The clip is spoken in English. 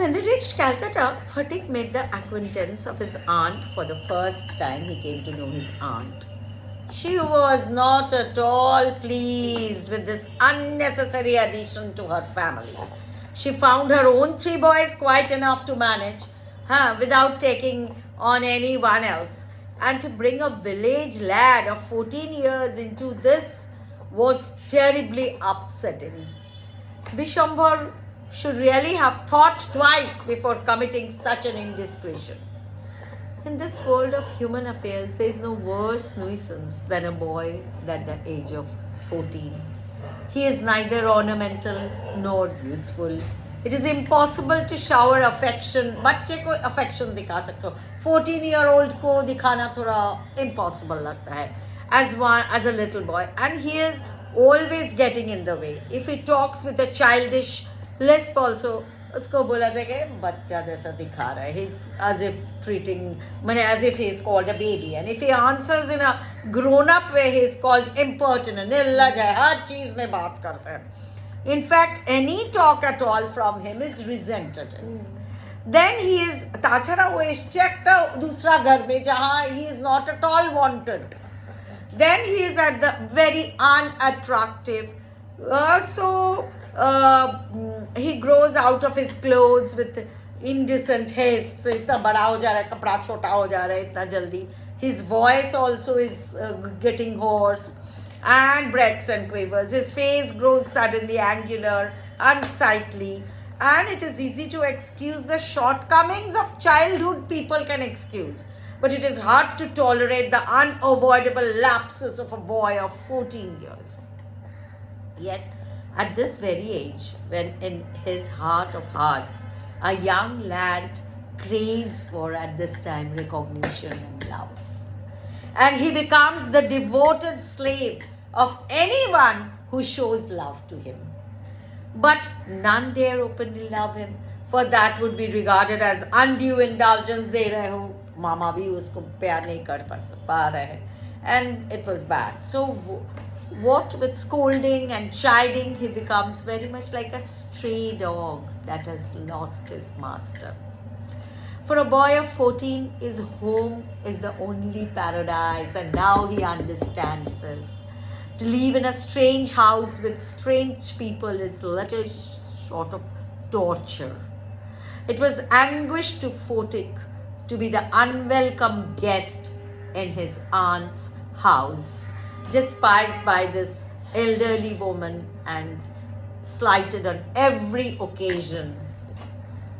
When they reached Calcutta, Phatik made the acquaintance of his aunt for the first time. He came to know his aunt. She was not at all pleased with this unnecessary addition to her family. She found her own 3 boys quite enough to manage, without taking on anyone else. And to bring a village lad of 14 years into this was terribly upsetting. Bishambhar should really have thought twice before committing such an indiscretion. In this world of human affairs, there is no worse nuisance than a boy at the age of 14. He is neither ornamental nor useful. It is impossible to shower affection. बच्चे को affection दिखा सकते हो. 14-year-old को दिखाना थोड़ा impossible लगता है. As a little boy, and he is always getting in the way. If he talks with a childish lisp also, उसको बोला जाएगा बच्चा जैसा दिखा रहा है. He's as if as if he is called a baby, and if he answers in a grown-up way, he is called impertinent. निर्लज है, हर चीज में बात करता है. In fact, any talk at all from him is resented. Then he is ताछड़ा वो checked दूसरा घर में जहाँ he is not at all wanted. Then he is at the very unattractive. He grows out of his clothes with indecent haste. So इतना बड़ा हो जा रहा है, कपड़ा छोटा हो जा रहा है इतना जल्दी. His voice also is getting hoarse and breaks and quavers. His face grows suddenly angular, unsightly, and it is easy to excuse the shortcomings of childhood. People can excuse, but it is hard to tolerate the unavoidable lapses of a boy of 14 years. Yet, at this very age, when in his heart of hearts, a young lad craves for at this time recognition and love, and he becomes the devoted slave of anyone who shows love to him. But none dare openly love him, for that would be regarded as undue indulgence. दे रहे हो, मामा भी उसको प्यार नहीं कर पा रहे हैं, and it was bad. So what with scolding and chiding, he becomes very much like a stray dog that has lost his master. For a boy of 14, his home is the only paradise, and now he understands this. To live in a strange house with strange people is little short of torture. It was anguish to Phatik to be the unwelcome guest in his aunt's house, despised by this elderly woman and slighted on every occasion